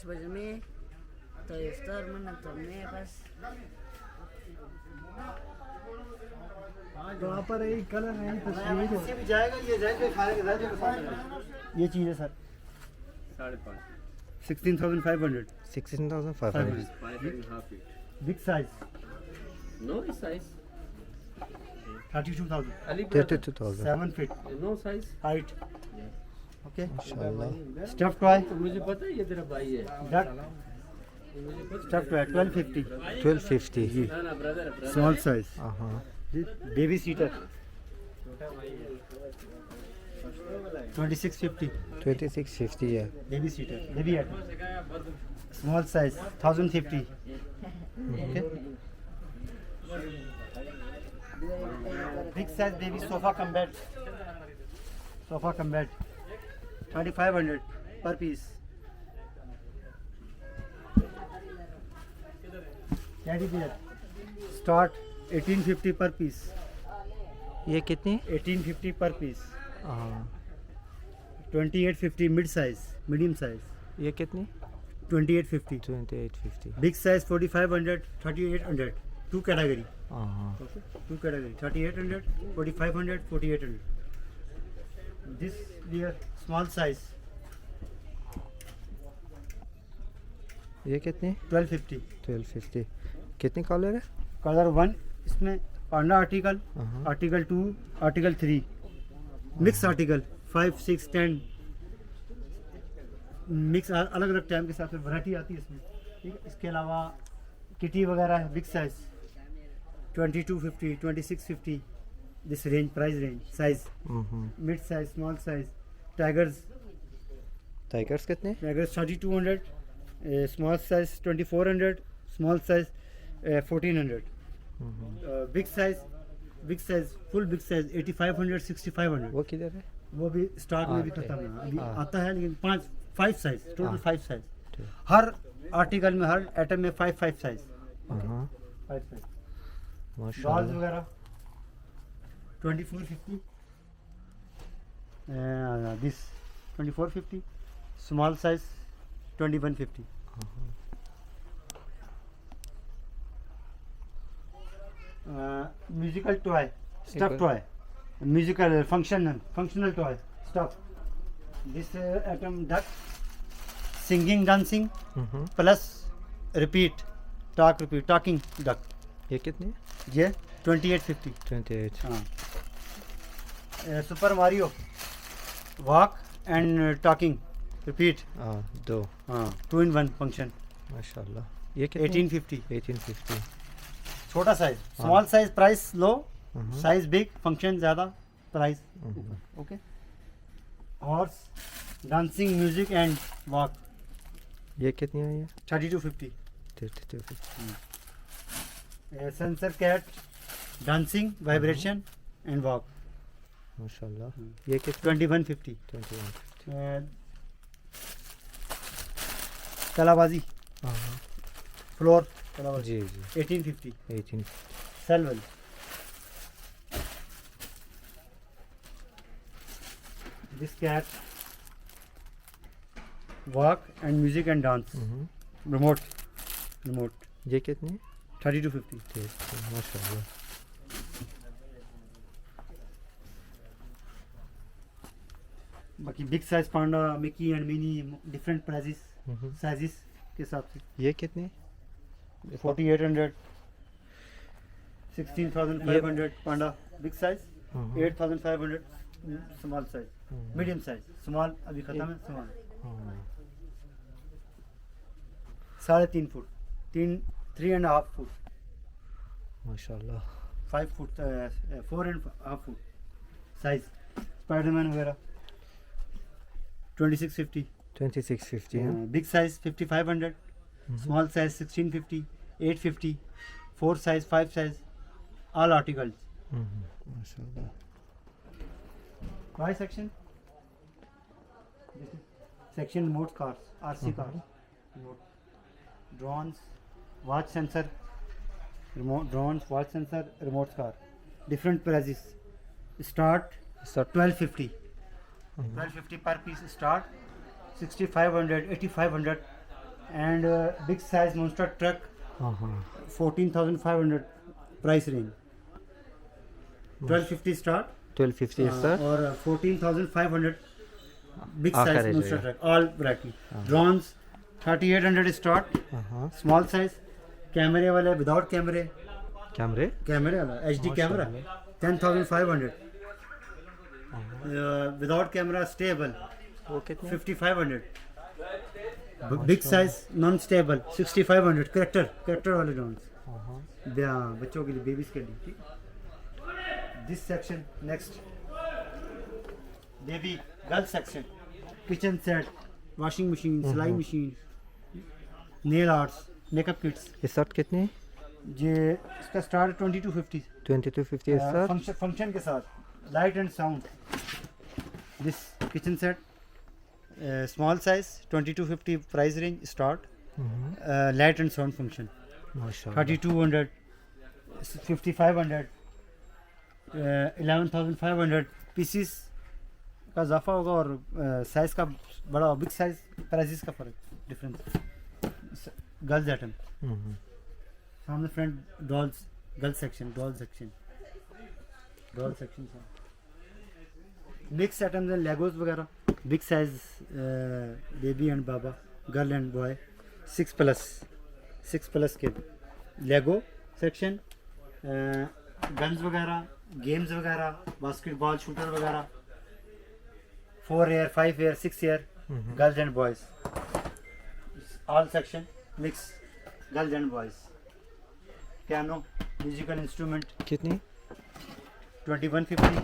बजे में तो इफ्तार मन तो मैं बस वहाँ पर एक कलर है तस्वीर इससे भी जाएगा, ये जाएगा खाने के साथ। ये चीज़ है sir 5.5 16,500 16,500 5.5 feet. Big size No size. 32,000 Ali brother. 32,000 7 feet No size. Height okay माशाल्लाह स्टफ टॉय तो मुझे पता है ये तेरा भाई है। डक मुझे पता स्टफ टॉय 1250 1250 ना ना ब्रदर स्मॉल साइज हाँ बेबी सीटर 2650 2650 है baby seater baby item small size 1050 okay big size baby sofa cum bed 3500 पर पीस टेडी बियर स्टार्ट 1850 पर पीस ये कितनी 1850 पर पीस हाँ 2850 मिड साइज मीडियम साइज ये कितनी 2850 2850 बिग साइज 4500 3800 टू कैटेगरी हाँ two category 3800 4500 4800 this beer small size ये कितनी 1250 1250 कितनी कलर है कलर 1 इसमें पांडा आर्टिकल हाँ। Article 2 article 3 mix article 5 6 10 mix अलग अलग टाइम के साथ फिर वैरायटी आती है इसमें ठीक है। इसके अलावा किटी वगैरह है big size 2250 2650 this range price range size mid size small size tigers tigers कितने 3200 small size 2400 small size 1400 big size full big size 8500 6500 वो किधर है वो भी स्टॉक में भी okay. खत्म है अभी हाँ। आता है लेकिन 5 साइज टोटल 5 साइज ठीक। हर आर्टिकल में हर आइटम में 5 साइज हाँ 5 साइज डॉल्स माशाल्लाह वगैरह 2450 this 2450 small size 2150 musical toy stuff toy musical functional toy stuff this item duck singing dancing plus repeat talking duck ये कितनी ये 2850 28 हाँ super Mario walk and talking repeat हाँ दो हाँ 2 in 1 फंक्शन माशाल्लाह ये कितनी 1850 1850 छोटा size small size price low size big function ज़्यादा price okay horse dancing music and walk ये कितनी है ये 3250 3250 sensor cat dancing vibration and walk माशाल्लाह ये कितनी 2150 2150 कलाबाजी हाँ फ्लोर कलाबाजी जी 1850 18 सेलवन this cat walk and music and dance remote ये कितनी 3250 ठीक माशाल्लाह बाकी big size panda Mickey and Minnie different prices sizes के हिसाब से ये कितनी 4800 16500 panda big size 8500 small size medium size small अभी खत्म है स्मॉल 3.5 फुट 3.5 फुट माशाल्लाह 5 फुट 4.5 फुट साइज स्पाइडरमैन वगैरह 2650 2650 है big size 5500 small size 1650 850 4 size 5 size all articles माशाल्लाह toy section remote cars RC cars drones watch sensor remote car different prices start 1250 per piece start 6500 8500 and big size monster truck, 14,500 price range. 1250 start 1250 is sir. or 14,500 big Ah, size correct, monster yeah. truck, all variety. Drones 3,800 start, small size. Camera वाला without camera, कैमरे camera वाला HD camera 10,500. Without camera stable वो कितने 5,500. Big size non stable 6,500. Character वाले drones. बच्चों के लिए, babies के लिए, ठीक. This section next, baby girl section, kitchen set, washing machine, सिलाई machine, nail arts, makeup kits. ये शर्ट कितनी ये इसका स्टार्ट 2250 2250 is sir. फंक्शन के साथ light and sound. This kitchen set small size 2250 price range start. Light and sound function माशाल्लाह 3200 5500 11,500 pieces का इजाफा होगा और साइज का बड़ा बिग साइज प्राइसेस का फर्क डिफरेंस. गर्ल्स आइटम सामने front dolls girl section doll section mix items and Legos वगैरह बिग साइज बेबी एंड बाबा गर्ल एंड बॉय 6+ के लेगो सेक्शन गन्स वगैरह गेम्स वगैरह बास्केटबॉल शूटर वगैरह 4 year 5 year 6 year girls and boys all section mix girls and boys. Piano musical instrument कितनी 2150.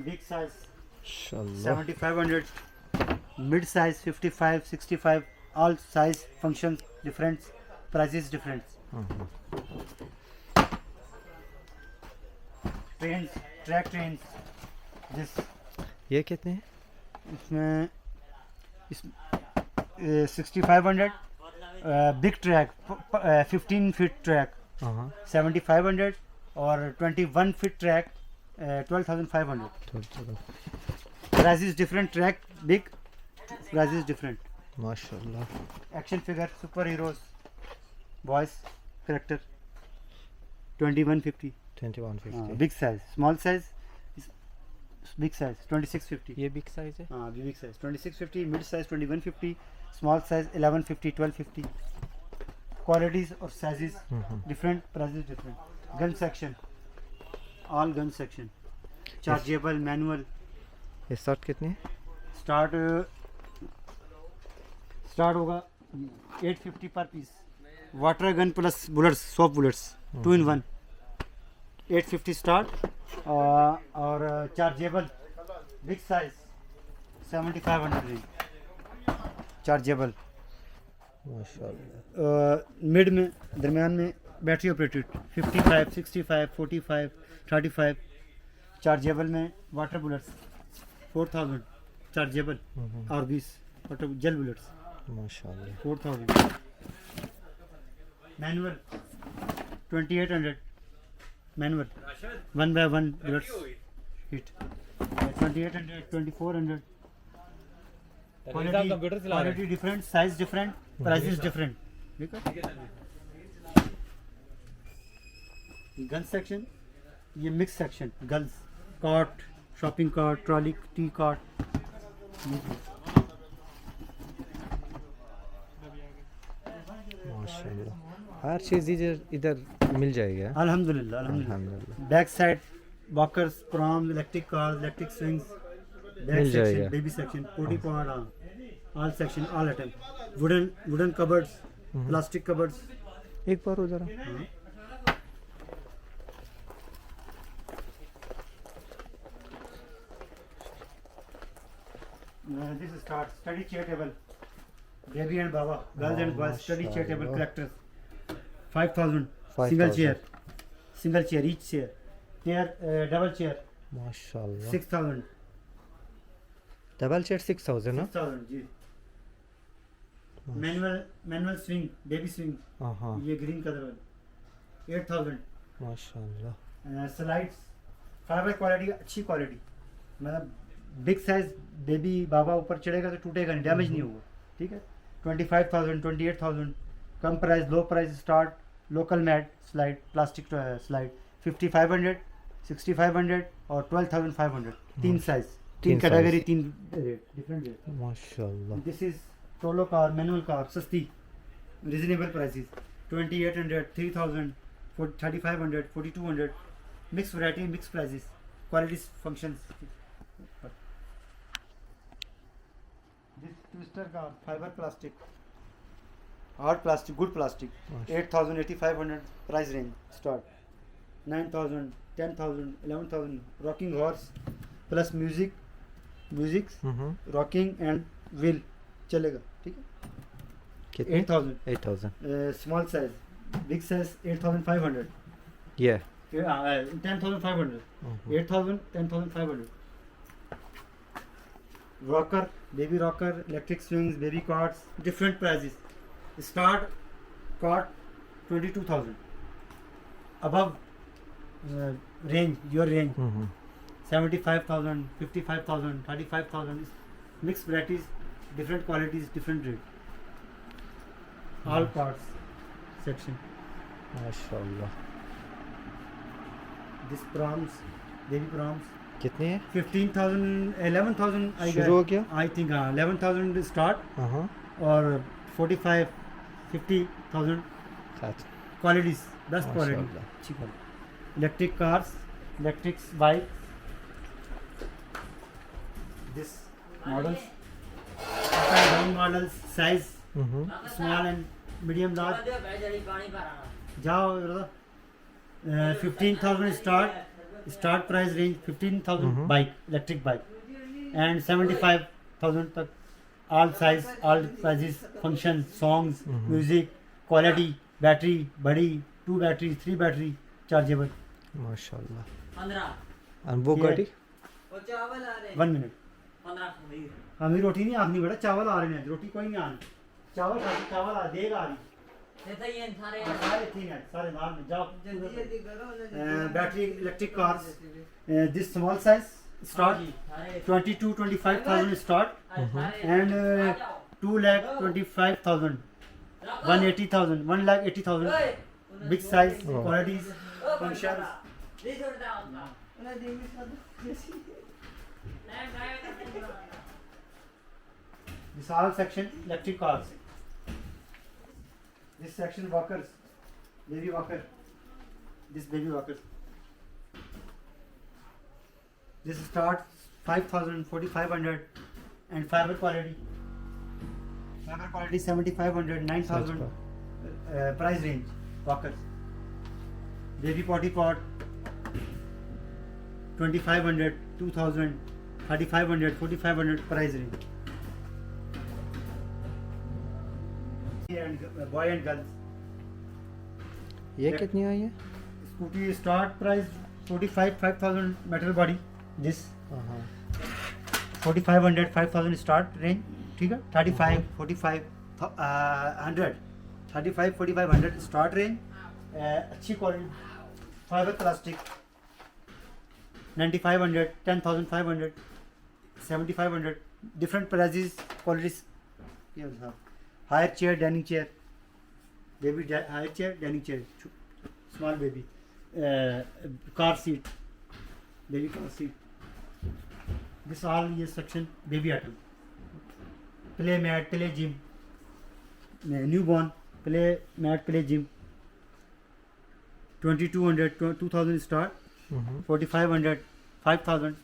Big size माशाल्लाह 7500. Mid size 55 65. All size function different prices different. Train track train this ये कितने हैं इसमें 6500. Big track 15 feet track 7500 और 21 feet track 12,500. Prices different. Track big prices different. माशाल्लाह action figure superheroes boys character 2150. 2150 big size small size big size 2650. ये big size है हाँ big size 2650. Mid size 2150. Small size 1150 1250. Qualities और sizes different prices different. Gun section all gun section chargeable manual. ये shirt कितनी start होगा 850 per piece. Water gun plus bullets soft bullets 2 in 1 850 start. और chargeable big size 7500 range chargeable. माशाल्लाह mid में दरमियान में battery operated 55 65 45 35. Chargeable में water bullets 4000 chargeable और 20 वाटर जेल बुलेट्स माशाल्लाह 4000. Manual 2800 manual 1x1 bullets hit 2800 2400. Quality different size different prices different. Gun section ये mix section girls cart shopping cart trolley tea cart. माशाल्लाह हर चीज़ इधर मिल जाएगी हाँ? अल्हम्दुलिल्लाह अल्हम्दुलिल्लाह back side walkers pram electric cars electric swings मिल जाएगा. Baby section potty pod all section all item. Wooden cupboards plastic cupboards. एक बार उधर आओ. This is start study chair table baby and baba girls and boys study chair table characters 5,000 single chair each chair double chair माशाल्लाह 6,000 double chair 6000 ना 6,000 जी. Manual swing baby swing हाँ ये green colour वाला 8,000. माशाल्लाह स्लाइड्स फाइबर क्वालिटी अच्छी quality मतलब big size baby बाबा ऊपर चढ़ेगा तो टूटेगा नहीं डैमेज नहीं होगा. ठीक है 25,000 28,000 कम price low price start local mat slide plastic slide 5,500 6,500 और 12,500 तीन साइज तीन तीन कैटेगरी size. तीन रेट डिफरेंट रेट माशाल्लाह. This is tolo car manual car सस्ती reasonable prices 2,800 3,000 3,500 4,200 mix variety mix prices quality functions this twister car fibre plastic hard plastic good plastic 8,000 8,500 price range start 9,000 10,000 11,000 rocking horse plus music rocking and wheel चलेगा ठीक है कितने? 8,000 8,000. Small size big size 8,500 Yeah. 10,500 8,000 10,500 rocker baby rocker electric swings baby carts different prices start cart 22,000 above range your range 75,000 55,000 35,000 mixed varieties different qualities different rate all parts section माशाल्लाह. this proms baby proms कितने हैं? 15,000 11,000 I शुरू हो गया? I think 11,000 start हाँ. और 45 50,000 साथ. qualities best quality माशाल्लाह. अच्छी quality electric cars electric bike this models up and down models size small and medium large जाओ 15,000 start price range 15,000 bike electric bike and 75,000 tak all size all prices function songs music quality battery body 2 battery 3 battery chargeable माशाल्लाह. और वो ये- गाड़ी? 1 minute हमें रोटी नहीं आखनी बेटा चावल आ रहे हैं रोटी कोई नहीं आनी चावल चावल आ देगा आ रही सारे ठीक है सारे नाम में जाओ battery electric cars this small size start 22 25,000 start and 2,25,000 180,000 1,80,000 big size qualities functions this all section electric cars this section walkers baby walker this baby walker this starts 5,000 4,500 and fiber quality 7,500 9,000 price range walkers baby potty pot 2,500 2,000 3,500 4,500 price range and boy and girls ये कितनी आई है? scooty start price 5,000 metal body this हाँ. 4,500 5,000 start range ठीक है 35 45 100 35 4,500 start range अच्छी quality fibre plastic 9,500 10,500 7,500 different prices qualities higher chair dining chair baby higher chair dining chair small baby car seat baby car seat this all is section baby item play mat play gym newborn play mat play gym 2,200 2,000 start 4,500 5,000